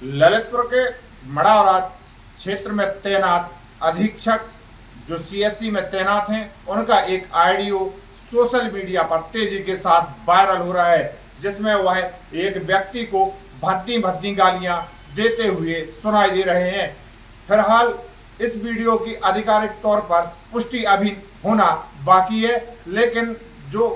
ललितपुर के मड़ावरा क्षेत्र में तैनात अधीक्षक जो सीएससी में तैनात हैं, उनका एक ऑडियो सोशल मीडिया पर तेजी के साथ वायरल हो रहा है, जिसमें वह एक व्यक्ति को भद्दी भद्दी गालियां देते हुए सुनाई दे रहे हैं। फिलहाल इस वीडियो की आधिकारिक तौर पर पुष्टि अभी होना बाकी है, लेकिन जो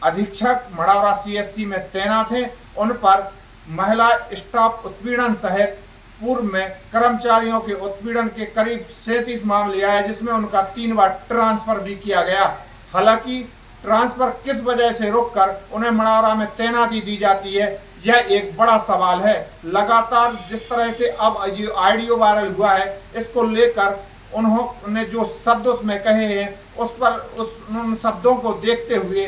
अधीक्षक मड़ावरा सीएससी में तैनात हैं, उन पर महिला स्टाफ उत्पीड़न सहित पूर्व में कर्मचारियों के उत्पीड़न के करीब 37 मामले आए, जिसमें उनका 3 बार ट्रांसफर भी किया गया। हालांकि ट्रांसफर किस वजह से रोककर उन्हें मड़ावरा में तैनाती दी जाती है, यह एक बड़ा सवाल है। लगातार जिस तरह से अब ये ऑडियो वायरल हुआ है, इसको लेकर उन्होंने जो शब्द उसमें कहे हैं, उन शब्दों को देखते हुए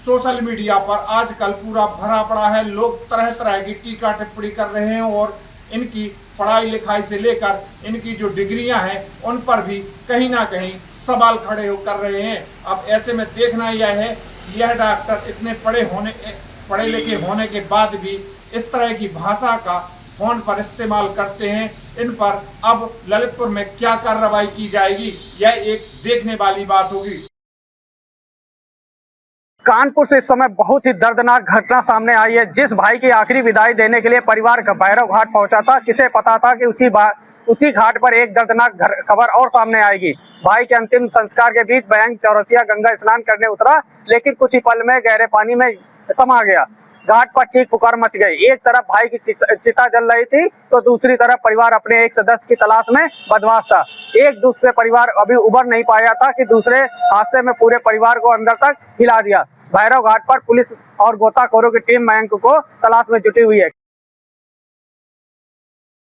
सोशल मीडिया पर आजकल पूरा भरा पड़ा है। लोग तरह तरह की टीका टिप्पणी कर रहे हैं और इनकी पढ़ाई लिखाई से लेकर इनकी जो डिग्रियां हैं, उन पर भी कहीं ना कहीं सवाल खड़े कर रहे हैं। अब ऐसे में देखना यह है कि यह डॉक्टर इतने पढ़े लिखे होने के बाद भी इस तरह की भाषा का फोन पर इस्तेमाल करते हैं। इन पर अब ललितपुर में क्या कार्रवाई की जाएगी, यह एक देखने वाली बात होगी। कानपुर से इस समय बहुत ही दर्दनाक घटना सामने आई है। जिस भाई की आखिरी विदाई देने के लिए परिवार का भैरव घाट पहुंचा था, किसे पता था कि उसी घाट पर एक दर्दनाक खबर और सामने आएगी। भाई के अंतिम संस्कार के बीच बैंक चौरसिया गंगा स्नान करने उतरा, लेकिन कुछ ही पल में गहरे पानी में समा गया। घाट पर चीख पुकार मच गई। एक तरफ भाई की चिता जल रही थी, तो दूसरी तरफ परिवार अपने एक सदस्य की तलाश में बदमाश था। एक दूसरे परिवार अभी उबर नहीं पाया था कि दूसरे हादसे में पूरे परिवार को अंदर तक हिला दिया। भैरव घाट पर पुलिस और गोताखोरों की टीम मयंक को तलाश में जुटी हुई है।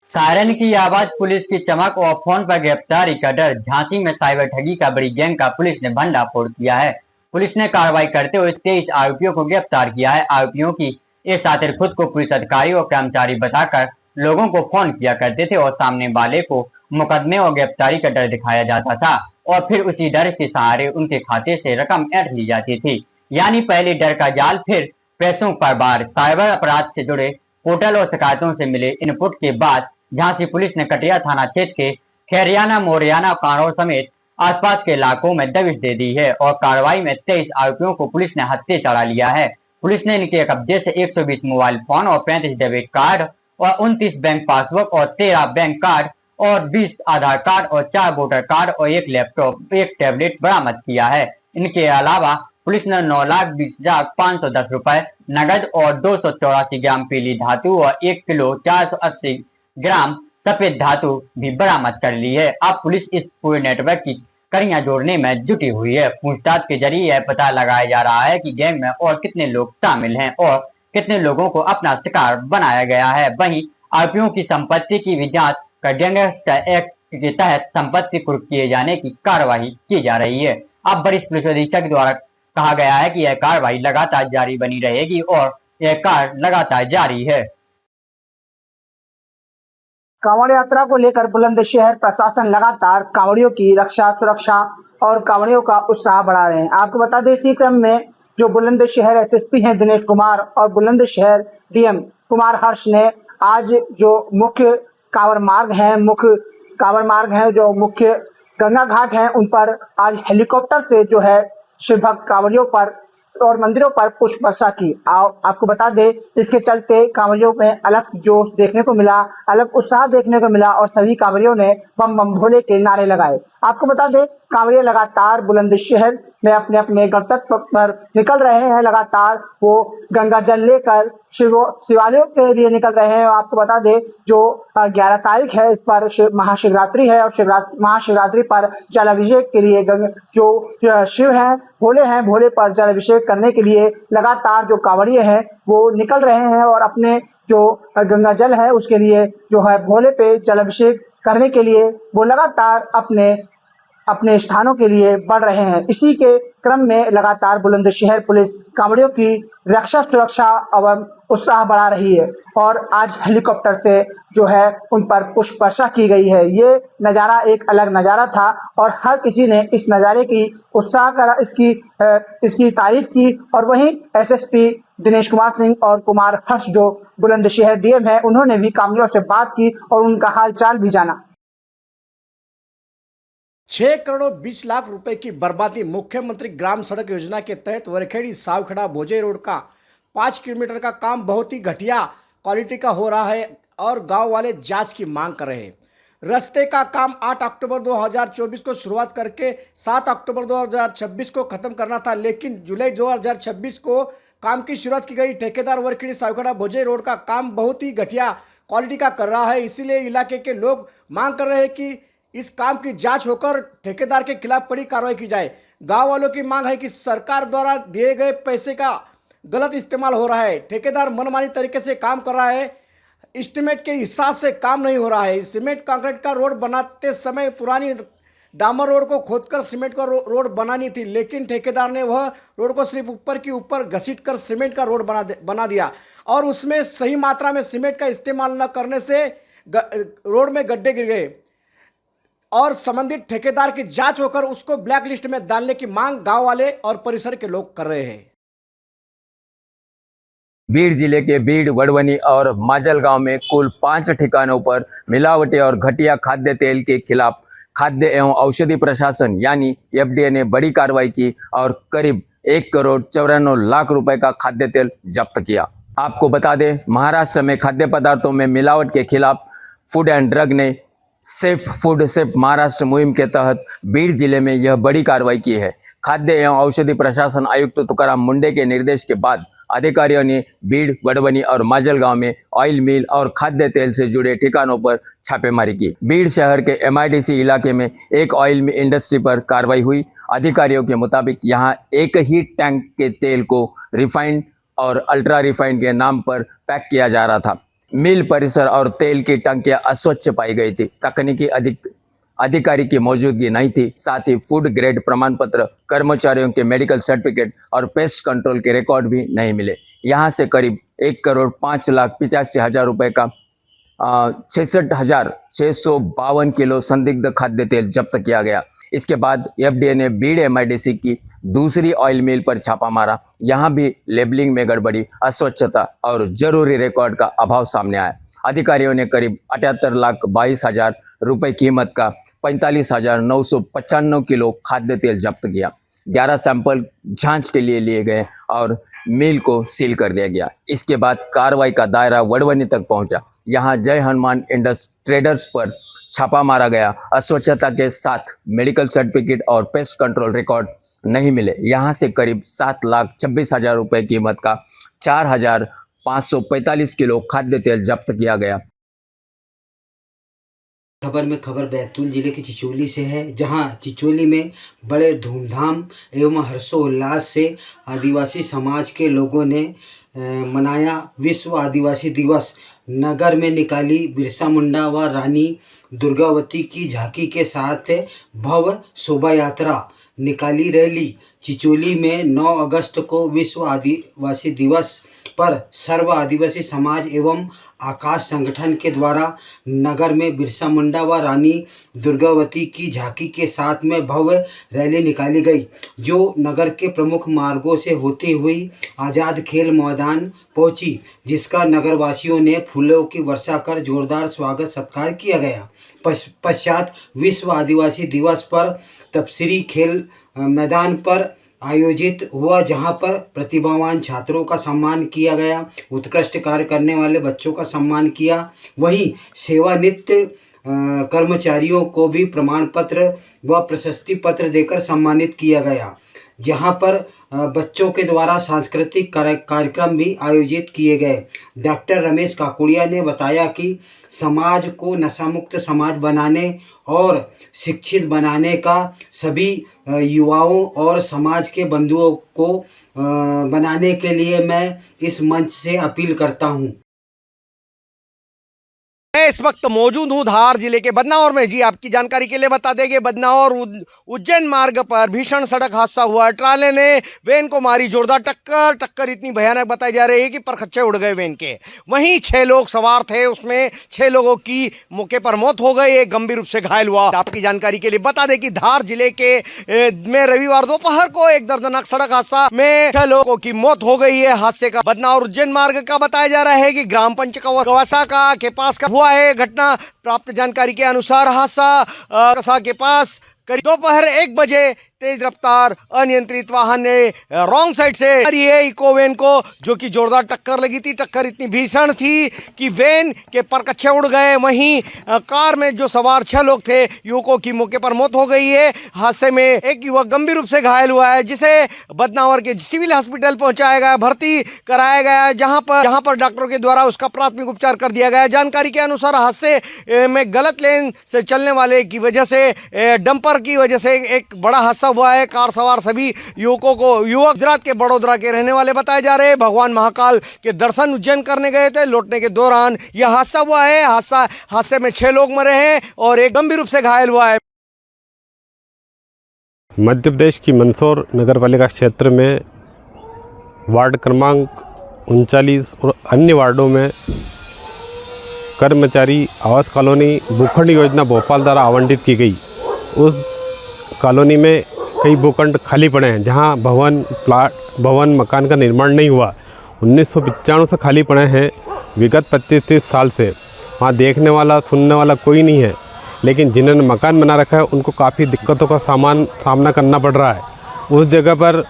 सायरन की आवाज, पुलिस की चमक और फोन पर गिरफ्तारी का डर। झांसी में साइबर ठगी का बड़ी गैंग का पुलिस ने भंडाफोड़ किया है। पुलिस ने कार्रवाई करते हुए 23 आरोपियों को गिरफ्तार किया है। आरोपियों की ये सातिर खुद को पुलिस अधिकारी और कर्मचारी बताकर लोगों को फोन किया करते थे और सामने वाले को मुकदमे और गिरफ्तारी का डर दिखाया जाता था और फिर उसी डर के सहारे उनके खाते से रकम ऐंठ ली जाती थी। यानी पहले डर का जाल, फिर पैसों पर बार। साइबर अपराध से जुड़े पोर्टल और शिकायतों से मिले इनपुट के बाद झांसी पुलिस ने कटिया थाना क्षेत्र के खैरियाना, मोरियाना, कांडोर समेत आसपास के इलाकों में दबिश दे दी है और कार्रवाई में 23 आरोपियों को पुलिस ने हत्थे चढ़ा लिया है। पुलिस ने इनके कब्जे से 120 मोबाइल फोन और 35 डेबिट कार्ड और 29 बैंक पासबुक और 13 बैंक कार्ड और 20 आधार कार्ड और 4 वोटर कार्ड और 1 लैपटॉप, 1 टैबलेट बरामद किया है। इनके अलावा पुलिस ने 9,20,510 रुपए नगद और 284 ग्राम पीली धातु और 1 किलो 480 ग्राम सफेद धातु भी बरामद कर ली है। अब पुलिस इस पूरे नेटवर्क की कड़ियां जोड़ने में जुटी हुई है। पूछताछ के जरिए यह पता लगाया जा रहा है कि गैंग में और कितने लोग शामिल हैं और कितने लोगों को अपना शिकार बनाया गया है। वहीं आरोपियों की संपत्ति की भी जांच कर गैंगस्टर एक्ट के तहत संपत्ति कुर्क किए जाने की कार्रवाई की जा रही है। अब वरिष्ठ पुलिस अधीक्षक द्वारा कहा गया है कि यह कार्रवाई लगातार जारी बनी रहेगी और यह कार्य लगातार जारी है। कांवड़ यात्रा को लेकर बुलंदशहर प्रशासन लगातार कांवड़ियों की रक्षा, सुरक्षा और कांवड़ियों का उत्साह बढ़ा रहे हैं। आपको बता दें, इसी क्रम में जो बुलंदशहर एसएसपी हैं दिनेश कुमार और बुलंदशहर डीएम कुमार हर्ष ने आज जो मुख्य कांवड़ मार्ग हैं, जो मुख्य गंगा घाट हैं, उन पर आज हेलीकॉप्टर से जो है शिव भक्त कांवड़ियों पर और मंदिरों पर पुष्प वर्षा की। आपको बता दें, इसके चलते कांवड़ियों में अलग जोश देखने को मिला, अलग उत्साह देखने को मिला और सभी कांवड़ियों ने बम बम भोले के नारे लगाए। आपको बता दें, कांवड़िए लगातार बुलंदशहर में अपने अपने गंतव्य पर निकल रहे हैं। लगातार वो गंगा जल लेकर शिवालयों के लिए निकल रहे हैं। आपको बता दें, जो 11 तारीख है, इस पर महाशिवरात्रि है और महाशिवरात्रि पर जल अभिषेक के लिए जो शिव हैं, भोले पर जल अभिषेक करने के लिए लगातार जो कांवड़िए हैं वो निकल रहे हैं और अपने जो गंगा जल है उसके लिए जो है भोले पे जल अभिषेक करने के लिए वो लगातार अपने स्थानों के लिए बढ़ रहे हैं। इसी के क्रम में लगातार बुलंदशहर पुलिस कांवड़ियों की रक्षा, सुरक्षा एवं उत्साह बढ़ा रही है और आज हेलीकॉप्टर से जो है उन पर पुष्प वर्षा की गई है। ये नज़ारा एक अलग नज़ारा था और हर किसी ने इस नज़ारे की इसकी तारीफ की और वहीं एसएसपी दिनेश कुमार सिंह और कुमार हर्ष जो बुलंदशहर डीएम है, उन्होंने भी कामड़ियों से बात की और उनका हालचाल भी जाना। 6 करोड़ 20 लाख रुपए की बर्बादी। मुख्यमंत्री ग्राम सड़क योजना के तहत वरखेड़ी सावखेड़ा भोजे रोड का 5 किलोमीटर का काम बहुत ही घटिया क्वालिटी का हो रहा है और गांव वाले जांच की मांग कर रहे हैं। रास्ते का काम 8 अक्टूबर 2024 को शुरुआत करके 7 अक्टूबर 2026 को खत्म करना था, लेकिन जुलाई 2026 को काम की शुरुआत की गई। ठेकेदार वरखेड़ी सावखेड़ा भोजे रोड का काम बहुत ही घटिया क्वालिटी का कर रहा है, इसीलिए इलाके के लोग मांग कर रहे हैं कि इस काम की जांच होकर ठेकेदार के खिलाफ कड़ी कार्रवाई की जाए। गांव वालों की मांग है कि सरकार द्वारा दिए गए पैसे का गलत इस्तेमाल हो रहा है। ठेकेदार मनमानी तरीके से काम कर रहा है, एस्टीमेट के हिसाब से काम नहीं हो रहा है। सीमेंट कंक्रीट का रोड बनाते समय पुरानी डामर रोड को खोदकर सीमेंट का रोड बनानी थी, लेकिन ठेकेदार ने वह रोड को सिर्फ ऊपर की ऊपर घसीट कर सीमेंट का रोड बना दिया और उसमें सही मात्रा में सीमेंट का इस्तेमाल न करने से रोड में गड्ढे गिर गए और संबंधित ठेकेदार की जांच होकर उसको ब्लैक लिस्ट में डालने की मांग गांव वाले और परिसर के लोग कर रहे हैं। बीड़ जिले के बीड़, वडवनी और माजल गांव में कुल 5 ठिकानों पर मिलावटी और घटिया खाद्य तेल के खिलाफ खाद्य एवं औषधि प्रशासन यानी एफडीए ने बड़ी कार्रवाई की और करीब 1 करोड़ 94 लाख रुपए का खाद्य तेल जब्त किया। आपको बता दें, महाराष्ट्र में खाद्य पदार्थों में मिलावट के खिलाफ फूड एंड ड्रग ने सेफ फूड सेफ महाराष्ट्र मुहिम के तहत बीड़ जिले में यह बड़ी कार्रवाई की है। खाद्य एवं औषधि प्रशासन आयुक्त तुकाराम मुंडे के निर्देश के बाद अधिकारियों ने बीड़, वडवनी और माजल गांव में ऑयल मिल और खाद्य तेल से जुड़े ठिकानों पर छापेमारी की। बीड़ शहर के एमआईडीसी इलाके में एक ऑयल मिल इंडस्ट्री पर कार्रवाई हुई। अधिकारियों के मुताबिक यहां एक ही टैंक के तेल को रिफाइंड और अल्ट्रा रिफाइंड के नाम पर पैक किया जा रहा था। मिल परिसर और तेल की टंकियां अस्वच्छ पाई गई थी। तकनीकी अधिकारी की मौजूदगी नहीं थी। साथ ही फूड ग्रेड प्रमाण पत्र, कर्मचारियों के मेडिकल सर्टिफिकेट और पेस्ट कंट्रोल के रिकॉर्ड भी नहीं मिले। यहां से करीब 1 करोड़ 5,85,000 रुपए का 66,652 किलो संदिग्ध खाद्य तेल जब्त किया गया। इसके बाद एफडीए ने बीड़ एमआईडीसी की दूसरी ऑयल मिल पर छापा मारा। यहां भी लेबलिंग में गड़बड़ी, अस्वच्छता और जरूरी रिकॉर्ड का अभाव सामने आया। अधिकारियों ने करीब 78,22,000 रुपए कीमत का 45,995 किलो खाद्य तेल जब्त किया। 11 सैंपल जांच के लिए गए और मिल को सील कर दिया गया। इसके बाद कार्रवाई का दायरा वडवनी तक पहुंचा। यहां जय हनुमान ट्रेडर्स पर छापा मारा गया। अस्वच्छता के साथ मेडिकल सर्टिफिकेट और पेस्ट कंट्रोल रिकॉर्ड नहीं मिले। यहां से करीब 7,26,000 रुपए कीमत का 4,545 किलो खाद्य तेल जब्त किया गया। खबर बैतूल जिले के चिचोली से है, जहां चिचोली में बड़े धूमधाम एवं हर्षोल्लास से आदिवासी समाज के लोगों ने मनाया विश्व आदिवासी दिवस। नगर में निकाली बिरसा मुंडा व रानी दुर्गावती की झांकी के साथ भव्य शोभा यात्रा निकाली रैली। चिचोली में 9 अगस्त को विश्व आदिवासी दिवस पर सर्व आदिवासी समाज एवं आकाश संगठन के द्वारा नगर में बिरसा मुंडा व रानी दुर्गावती की झांकी के साथ में भव्य रैली निकाली गई, जो नगर के प्रमुख मार्गों से होती हुई आज़ाद खेल मैदान पहुंची, जिसका नगरवासियों ने फूलों की वर्षा कर जोरदार स्वागत सत्कार किया गया। पश्चात विश्व आदिवासी दिवस पर तपसिरी खेल मैदान पर आयोजित हुआ, जहां पर प्रतिभावान छात्रों का सम्मान किया गया, उत्कृष्ट कार्य करने वाले बच्चों का सम्मान किया। वहीं सेवानिवृत्त कर्मचारियों को भी प्रमाण पत्र व प्रशस्ति पत्र देकर सम्मानित किया गया, जहां पर बच्चों के द्वारा सांस्कृतिक कार्यक्रम भी आयोजित किए गए। डॉक्टर रमेश काकुड़िया ने बताया कि समाज को नशामुक्त समाज बनाने और शिक्षित बनाने का सभी युवाओं और समाज के बंधुओं को बनाने के लिए मैं इस मंच से अपील करता हूं। मैं इस वक्त मौजूद हूं धार जिले के बदनावर में। जी आपकी जानकारी के लिए बता देंगे, बदनावर उज्जैन मार्ग पर भीषण सड़क हादसा हुआ। ट्राले ने वैन को मारी जोरदार टक्कर इतनी भयानक बताई जा रही है कि परखच्चे उड़ गए वैन के। वहीं 6 लोग सवार थे, उसमें 6 लोगों की मौके पर मौत हो गई, एक गंभीर रूप से घायल हुआ। आपकी जानकारी के लिए बता दें कि धार जिले के में रविवार दोपहर को एक दर्दनाक सड़क हादसा में 6 लोगों की मौत हो गई है। हादसे का बदनावर उज्जैन मार्ग का बताया जा रहा है कि ग्राम पंचायत कवासा के पास का हुआ है। घटना प्राप्त जानकारी के अनुसार हादसा के पास करीब दोपहर 1 बजे तेज रफ्तार अनियंत्रित वाहन ने रॉन्ग साइड से इको वैन को, जो कि जोरदार टक्कर लगी थी। टक्कर इतनी भीषण थी कि वैन के परकच्छे उड़ गए। वहीं कार में जो सवार 6 लोग थे, युवकों की मौके पर मौत हो गई है। हादसे में एक युवक गंभीर रूप से घायल हुआ है, जिसे बदनावर के सिविल हॉस्पिटल पहुंचाया गया, भर्ती कराया गया है, जहां पर डॉक्टरों के द्वारा उसका प्राथमिक उपचार कर दिया गया है। जानकारी के अनुसार हादसे में गलत लेन से चलने वाले की वजह से, डंपर की वजह से एक बड़ा हादसा हुआ है। कार सवार सभी युवक गुजरात के बड़ोदरा के रहने वाले बताए जा रहे हैं। भगवान महाकाल के दर्शन उज्जैन करने गए थे, लौटने के दौरान यह हादसा हुआ है। हादसे में 6 लोग मरे हैं और एक गंभीर रूप से घायल हुआ है। मध्य प्रदेश की मंदसौर नगर पालिका क्षेत्र में वार्ड क्रमांक 39 और अन्य वार्डों में कर्मचारी आवास कॉलोनी भूखंड योजना भोपाल द्वारा आवंटित की गई। उस कॉलोनी में कई भूखंड खाली पड़े हैं, जहां भवन मकान का निर्माण नहीं हुआ। 1995 से खाली पड़े हैं, विगत 25-30 साल से। वहाँ देखने वाला सुनने वाला कोई नहीं है, लेकिन जिन्होंने मकान बना रखा है उनको काफ़ी दिक्कतों का सामना करना पड़ रहा है। उस जगह पर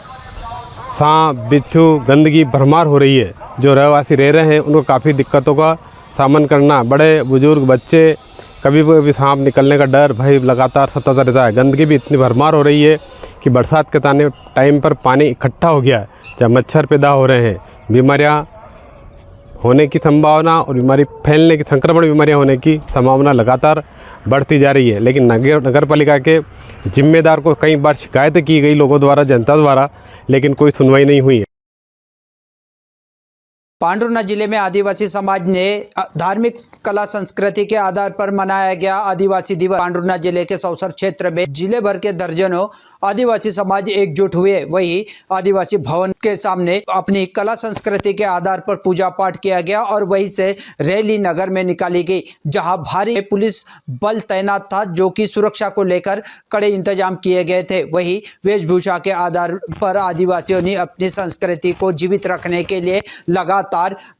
सांप, बिच्छू, गंदगी भरमार हो रही है। जो रहवासी रह रहे हैं उनको काफ़ी दिक्कतों का सामना करना, बड़े बुजुर्ग, बच्चे, कभी भी सांप निकलने का डर, भय लगातार सताता रहता है। गंदगी भी इतनी भरमार हो रही है कि बरसात के टाइम पर पानी इकट्ठा हो गया है, जब मच्छर पैदा हो रहे हैं, बीमारियां होने की संभावना और संक्रमण बीमारियां होने की संभावना लगातार बढ़ती जा रही है। लेकिन नगर पालिका के जिम्मेदार को कई बार शिकायत की गई लोगों द्वारा, जनता द्वारा, लेकिन कोई सुनवाई नहीं हुई है। पांडुरना जिले में आदिवासी समाज ने धार्मिक कला संस्कृति के आधार पर मनाया गया आदिवासी दिवस। पांडुरना जिले के सौसर क्षेत्र में जिले भर के दर्जनों आदिवासी समाज एकजुट हुए। वही आदिवासी भवन के सामने अपनी कला संस्कृति के आधार पर पूजा पाठ किया गया और वहीं से रैली नगर में निकाली गई, जहां भारी पुलिस बल तैनात था, जो कि सुरक्षा को लेकर कड़े इंतजाम किए गए थे। वही वेशभूषा के आधार पर आदिवासियों ने अपनी संस्कृति को जीवित रखने के लिए लगातार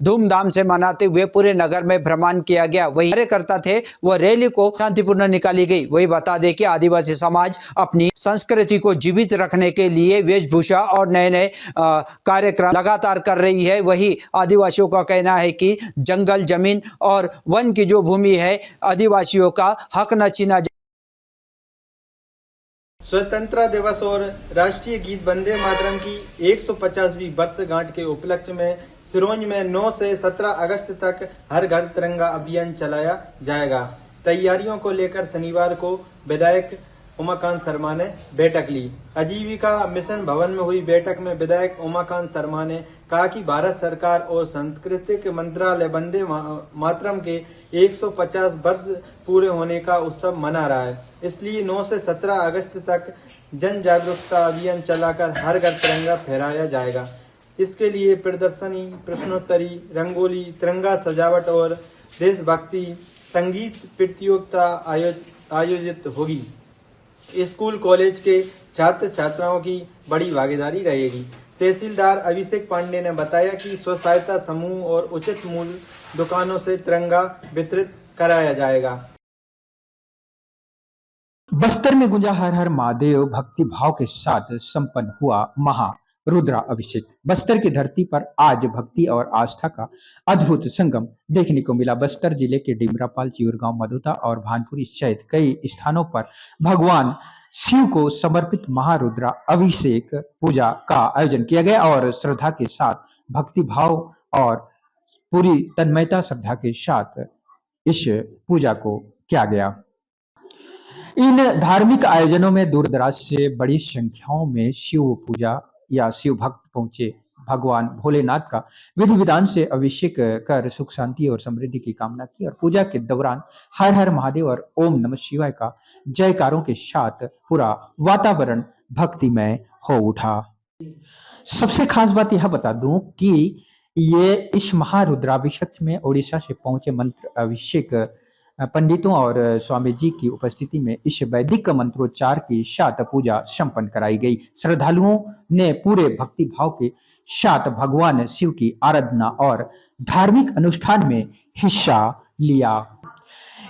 धूमधाम से मनाते हुए पूरे नगर में भ्रमण किया गया। वही कार्यकर्ता थे, वह रैली को शांतिपूर्ण निकाली गई। वही बता दें कि आदिवासी समाज अपनी संस्कृति को जीवित रखने के लिए वेशभूषा और नए नए कार्यक्रम लगातार कर रही है। वही आदिवासियों का कहना है कि जंगल, जमीन और वन की जो भूमि है, आदिवासियों का हक न छीना। स्वतंत्रता दिवस और राष्ट्रीय गीत वंदे मातरम की 150वीं वर्षगांठ के उपलक्ष्य में सिरोंज में 9 से 17 अगस्त तक हर घर तिरंगा अभियान चलाया जाएगा। तैयारियों को लेकर शनिवार को विधायक उमाकांत शर्मा ने बैठक ली। आजीविका मिशन भवन में हुई बैठक में विधायक उमाकांत शर्मा ने कहा कि भारत सरकार और सांस्कृतिक मंत्रालय वंदे मातरम के 150 वर्ष पूरे होने का उत्सव मना रहा है, इसलिए 9 से 17 अगस्त तक जन जागरूकता अभियान चलाकर हर घर तिरंगा फहराया जाएगा। इसके लिए प्रदर्शनी, प्रश्नोत्तरी, रंगोली, तिरंगा सजावट और देशभक्ति संगीत प्रतियोगिता आयोजित होगी। स्कूल कॉलेज के छात्र छात्राओं की बड़ी भागीदारी रहेगी। तहसीलदार अभिषेक पांडे ने बताया कि स्व सहायता समूह और उचित मूल्य दुकानों से तिरंगा वितरित कराया जाएगा। बस्तर में गुंजा हर हर महादेव भक्ति भाव के साथ संपन्न हुआ महा रुद्रा अभिषेक। बस्तर की धरती पर आज भक्ति और आस्था का अद्भुत संगम देखने को मिला। बस्तर जिले के डिमरापाल, चिउरगांव, मधुता और भानपुरी सहित कई स्थानों पर भगवान शिव को समर्पित महारुद्रा अभिषेक पूजा का आयोजन किया गया और श्रद्धा के साथ भक्ति भाव और पूरी तन्मयता श्रद्धा के साथ इस पूजा को किया गया। इन धार्मिक आयोजनों में दूर दराज से बड़ी संख्याओं में शिव पूजा या शिव भक्त पहुंचे, भगवान भोलेनाथ का विधि विधान से अभिषेक कर सुख शांति और समृद्धि की कामना की और पूजा के दौरान हर हर महादेव और ओम नमः शिवाय का जयकारों के साथ पूरा वातावरण भक्तिमय हो उठा। सबसे खास बात यह बता दूं कि ये इस महारुद्राभिषेक में ओडिशा से पहुंचे मंत्र अभिषेक पंडितों और स्वामी जी की उपस्थिति में इस वैदिक मंत्रोच्चार की साथ पूजा संपन्न कराई गई। श्रद्धालुओं ने पूरे भक्ति भाव के साथ भगवान शिव की आराधना और धार्मिक अनुष्ठान में हिस्सा लिया।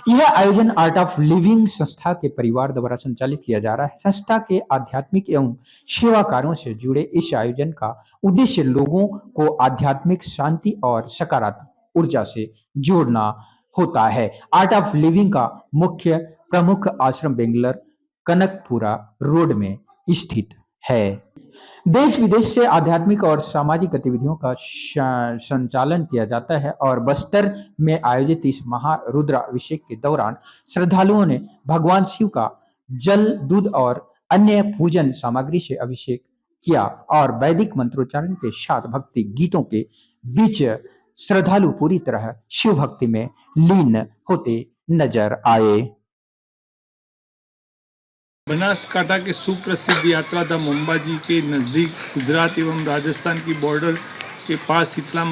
यह आयोजन आर्ट ऑफ लिविंग संस्था के परिवार द्वारा संचालित किया जा रहा है। संस्था के आध्यात्मिक एवं सेवा कार्यों से जुड़े इस आयोजन का उद्देश्य लोगों को आध्यात्मिक शांति और सकारात्मक ऊर्जा से जोड़ना होता है। आर्ट ऑफ लिविंग का मुख्य प्रमुख आश्रम बेंगलोर कनकपुरा रोड में स्थित है। देश विदेश से आध्यात्मिक और सामाजिक गतिविधियों का संचालन किया जाता है और बस्तर में आयोजित इस महारुद्राभिषेक के दौरान श्रद्धालुओं ने भगवान शिव का जल, दूध और अन्य पूजन सामग्री से अभिषेक किया और वैदिक मंत्रोच्चारण के साथ भक्ति गीतों के बीच श्रद्धालु पूरी तरह शिव भक्ति में लीन होते नजर आए। बनासकांठा के सुप्रसिद्ध यात्रा धाम अंबाजी के नज़दीक गुजरात एवं राजस्थान की बॉर्डर के पास शीतला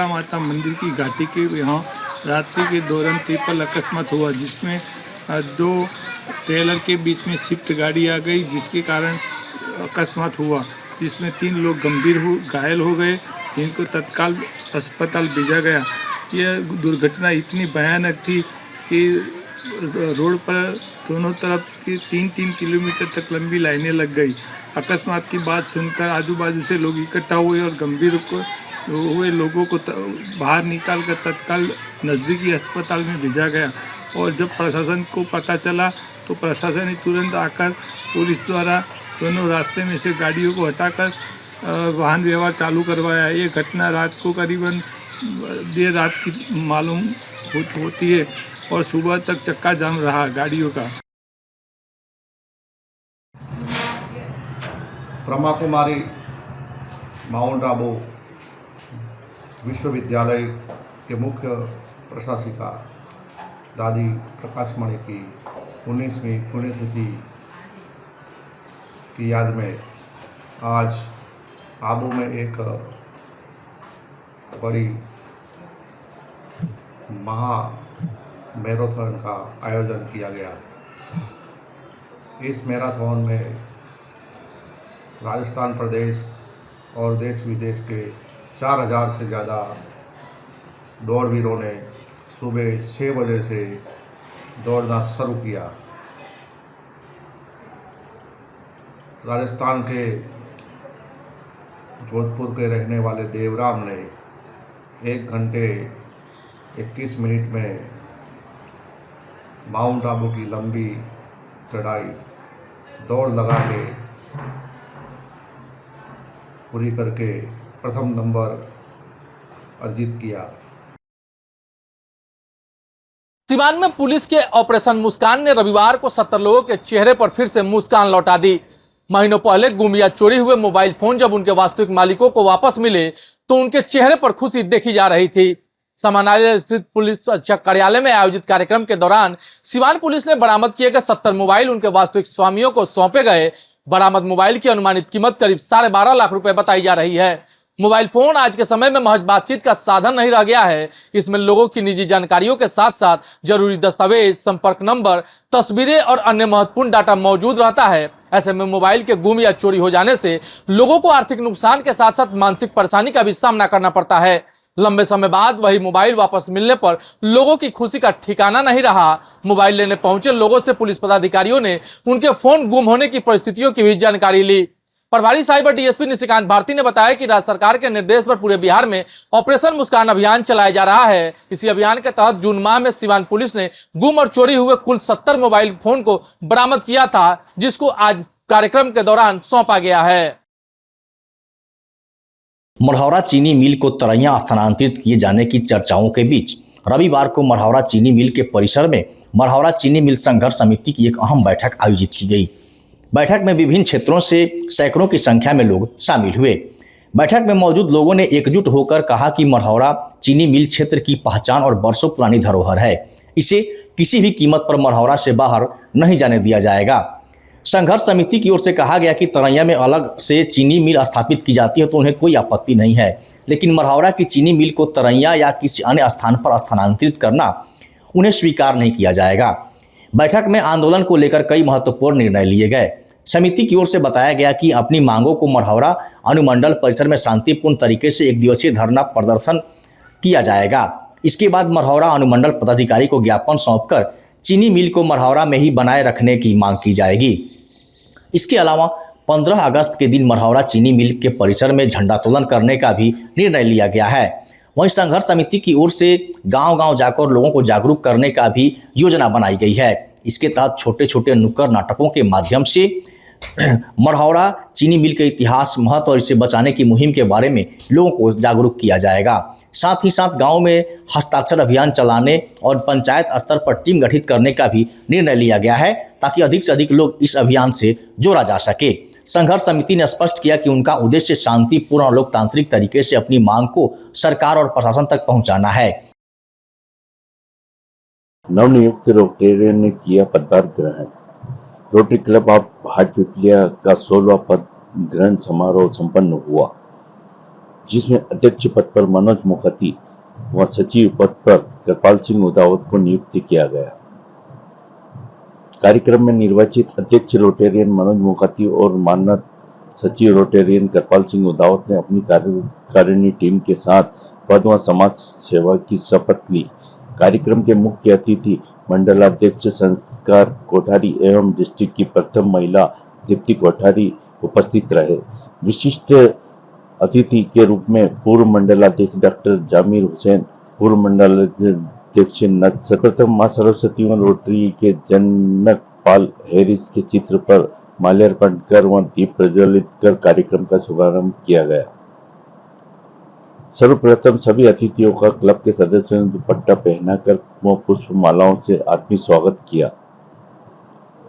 माता मंदिर की घाटी के यहाँ रात्रि के दौरान ट्रिपल अकस्मात हुआ, जिसमें दो ट्रेलर के बीच में स्विफ्ट गाड़ी आ गई, जिसके कारण अकस्मात हुआ, जिसमें 3 लोग गंभीर घायल हो गए, जिनको तत्काल अस्पताल भेजा गया। यह दुर्घटना इतनी भयानक थी कि रोड पर दोनों तरफ की 3-3 किलोमीटर तक लंबी लाइनें लग गई। अकस्मात की बात सुनकर आजू बाजू से लोग इकट्ठा हुए और गंभीर हुए लोगों को बाहर निकालकर तत्काल नज़दीकी अस्पताल में भेजा गया। और जब प्रशासन को पता चला तो प्रशासन ने तुरंत आकर पुलिस द्वारा दोनों रास्ते में से गाड़ियों को हटाकर वाहन व्यवहार चालू करवाया। ये घटना रात को करीबन देर रात की मालूम होती है और सुबह तक चक्का जाम रहा गाड़ियों का। ब्रह्मा कुमारी माउंट आबू विश्वविद्यालय के मुख्य प्रशासिका दादी प्रकाशमणि की 19वीं पुण्यतिथि की याद में आज आबू में एक बड़ी महा मैराथन का आयोजन किया गया। इस मैराथन में राजस्थान प्रदेश और देश विदेश के 4000 से ज़्यादा दौड़वीरों ने सुबह 6 बजे से दौड़ना शुरू किया। राजस्थान के जोधपुर के रहने वाले देवराम ने 1 घंटे 21 मिनट में माउंट आबू की लंबी चढ़ाई दौड़ लगा के पूरी करके प्रथम नंबर अर्जित किया। सिवान में पुलिस के ऑपरेशन मुस्कान ने रविवार को 70 लोगों के चेहरे पर फिर से मुस्कान लौटा दी। महीनों पहले गुम या चोरी हुए मोबाइल फोन जब उनके वास्तविक मालिकों को वापस मिले तो उनके चेहरे पर खुशी देखी जा रही थी। समानालय स्थित पुलिस अधीक्षक कार्यालय में आयोजित कार्यक्रम के दौरान सिवान पुलिस ने बरामद किए गए 70 मोबाइल उनके वास्तविक स्वामियों को सौंपे गए। बरामद मोबाइल की अनुमानित कीमत करीब 12.5 लाख रुपए बताई जा रही है। मोबाइल फोन आज के समय में महज बातचीत का साधन नहीं रह गया है। इसमें लोगों की निजी जानकारियों के साथ साथ जरूरी दस्तावेज, संपर्क नंबर, तस्वीरें और अन्य महत्वपूर्ण डाटा मौजूद रहता है। ऐसे में मोबाइल के गुम या चोरी हो जाने से लोगों को आर्थिक नुकसान के साथ साथ मानसिक परेशानी का भी सामना करना पड़ता है। लंबे समय बाद वही मोबाइल वापस मिलने पर लोगों की खुशी का ठिकाना नहीं रहा। मोबाइल लेने पहुंचे लोगों से पुलिस पदाधिकारियों ने उनके फोन गुम होने की परिस्थितियों की भी जानकारी ली। प्रभारी साइबर डीएसपी निशिकांत भारती ने बताया कि राज्य सरकार के निर्देश पर पूरे बिहार में ऑपरेशन मुस्कान अभियान चलाया जा रहा है। इसी अभियान के तहत जून माह में सिवान पुलिस ने गुम और चोरी हुए कुल 70 मोबाइल फोन को बरामद किया था, जिसको आज कार्यक्रम के दौरान सौंपा गया है। मढ़ौरा चीनी मिल को तरैया स्थानांतरित किए जाने की चर्चाओं के बीच रविवार को मढ़ौरा चीनी मिल के परिसर में मढ़ौरा चीनी मिल संघर्ष समिति की एक अहम बैठक आयोजित की गई। बैठक में विभिन्न क्षेत्रों से सैकड़ों की संख्या में लोग शामिल हुए। बैठक में मौजूद लोगों ने एकजुट होकर कहा कि मढ़ौरा चीनी मिल क्षेत्र की पहचान और बरसों पुरानी धरोहर है। इसे किसी भी कीमत पर मढ़ौरा से बाहर नहीं जाने दिया जाएगा। संघर्ष समिति की ओर से कहा गया कि तरैया में अलग से चीनी मिल स्थापित की जाती है तो उन्हें कोई आपत्ति नहीं है, लेकिन मढ़ौरा की चीनी मिल को तरैया या किसी अन्य स्थान पर स्थानांतरित करना उन्हें स्वीकार नहीं किया जाएगा। बैठक में आंदोलन को लेकर कई महत्वपूर्ण निर्णय लिए गए। समिति की ओर से बताया गया कि अपनी मांगों को मढ़ौरा अनुमंडल परिसर में शांतिपूर्ण तरीके से एक दिवसीय धरना प्रदर्शन किया जाएगा। इसके बाद मढ़ौरा अनुमंडल पदाधिकारी को ज्ञापन सौंपकर चीनी मिल को मढ़ौरा में ही बनाए रखने की मांग की जाएगी। इसके अलावा 15 अगस्त के दिन मढ़ौरा चीनी मिल के परिसर में झंडोत्तोलन करने का भी निर्णय लिया गया है। वहीं संघर्ष समिति की ओर से गांव-गांव जाकर लोगों को जागरूक करने का भी योजना बनाई गई है। इसके तहत छोटे छोटे नुक्कड़ नाटकों के माध्यम से मढ़ौरा चीनी मिल के इतिहास, महत्व और इसे बचाने की मुहिम के बारे में लोगों को जागरूक किया जाएगा। साथ ही साथ गांव में हस्ताक्षर अभियान चलाने और पंचायत स्तर पर टीम गठित करने का भी निर्णय लिया गया है, ताकि अधिक से अधिक लोग इस अभियान से जोड़ा जा सके। संघर्ष समिति ने स्पष्ट किया कि उनका उद्देश्य शांतिपूर्ण और लोकतांत्रिक तरीके से अपनी मांग को सरकार और प्रशासन तक पहुंचाना है। नवनियुक्त रोटेरियन ने किया पदभार ग्रहण। रोटरी क्लब ऑफ हाटपिपलिया का 16वां पद ग्रहण समारोह संपन्न हुआ, जिसमें अध्यक्ष पद पर मनोज मुखर्जी व सचिव पद पर कृपाल सिंह उदावत को नियुक्त किया गया। कार्यक्रम में निर्वाचित अध्यक्ष रोटेरियन मनोज मुखर्जी और मानद सचिव रोटेरियन कृपाल सिंह उदावत ने अपनी कार्यकारिणी टीम के साथ पद व समाज सेवा की शपथ ली। कार्यक्रम के मुख्य अतिथि मंडलाध्यक्ष संस्कार कोठारी एवं डिस्ट्रिक्ट की प्रथम महिला दीप्ति कोठारी उपस्थित रहे। विशिष्ट अतिथि के रूप में पूर्व मंडलाध्यक्ष डॉक्टर जामिर हुसैन, पूर्व मंडलाध्यक्ष प्रथम मां सरस्वती व रोटरी के जनक पाल हैरिस के चित्र पर माल्यार्पण कर व दीप प्रज्वलित कर कार्यक्रम का शुभारंभ किया गया। सर्वप्रथम सभी अतिथियों का क्लब के सदस्यों ने दुपट्टा पहनाकर व पुष्प मालाओं से आत्मीय स्वागत किया।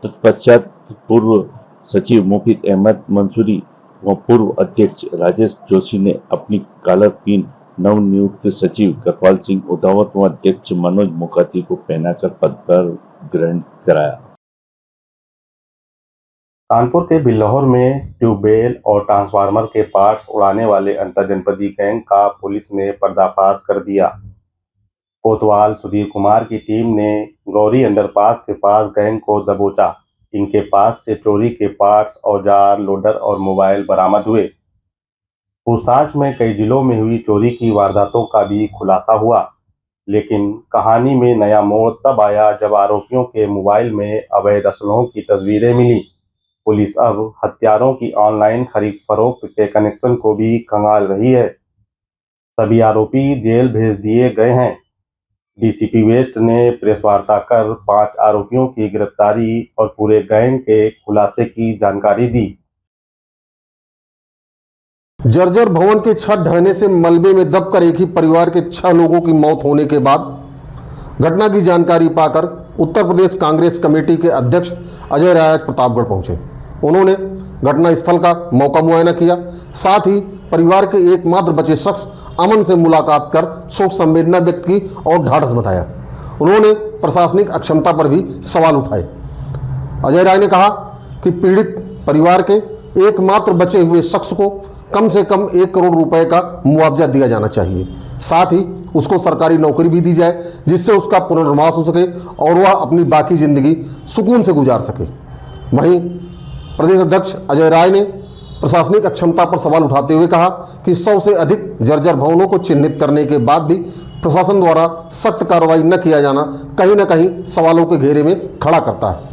तत्पश्चात पूर्व सचिव मुफीद अहमद मंसूरी व पूर्व अध्यक्ष राजेश जोशी ने अपनी कॉलर पिन नवनियुक्त सचिव कृपाल सिंह उदावत व अध्यक्ष मनोज मुखर्जी को पहनाकर पदभार ग्रहण कराया। कानपुर के बिल्लौर में ट्यूबवेल और ट्रांसफार्मर के पार्ट्स उड़ाने वाले अंतरजनपदीय गैंग का पुलिस ने पर्दाफाश कर दिया। कोतवाल सुधीर कुमार की टीम ने गौरी अंडरपास के पास गैंग को दबोचा। इनके पास से चोरी के पार्ट्स, औजार, लोडर और मोबाइल बरामद हुए। पूछताछ में कई जिलों में हुई चोरी की वारदातों का भी खुलासा हुआ, लेकिन कहानी में नया मोड़ तब आया जब आरोपियों के मोबाइल में अवैध असलहों की तस्वीरें मिली। पुलिस अब हथियारों की ऑनलाइन खरीद फरोख्त के कनेक्शन को भी खंगाल रही है। सभी आरोपी जेल भेज दिए गए हैं। डीसीपी वेस्ट ने प्रेस वार्ता कर 5 आरोपियों की गिरफ्तारी और पूरे गैंग के खुलासे की जानकारी दी। जर्जर भवन के छत ढहने से मलबे में दबकर एक ही परिवार के 6 लोगों की मौत होने के बाद घटना की जानकारी पाकर उत्तर प्रदेश कांग्रेस कमेटी के अध्यक्ष अजय राय प्रतापगढ़ पहुंचे। उन्होंने घटना स्थल का मौका मुआयना किया, साथ ही परिवार के एकमात्र बचे शख्स अमन से मुलाकात कर शोक संवेदना व्यक्त की और ढाढ़स बताया। उन्होंने प्रशासनिक अक्षमता पर भी सवाल उठाए। अजय राय ने कहा कि पीड़ित परिवार के एकमात्र बचे हुए शख्स को कम से कम 1 करोड़ रुपए का मुआवजा दिया जाना चाहिए, साथ ही उसको सरकारी नौकरी भी दी जाए जिससे उसका पुनर्वास हो सके और वह अपनी बाकी जिंदगी सुकून से गुजार सके। वहीं प्रदेश अध्यक्ष अजय राय ने प्रशासनिक अक्षमता पर सवाल उठाते हुए कहा कि 100 से अधिक जर्जर भवनों को चिन्हित करने के बाद भी प्रशासन द्वारा सख्त कार्रवाई न किया जाना कहीं न कहीं सवालों के घेरे में खड़ा करता है।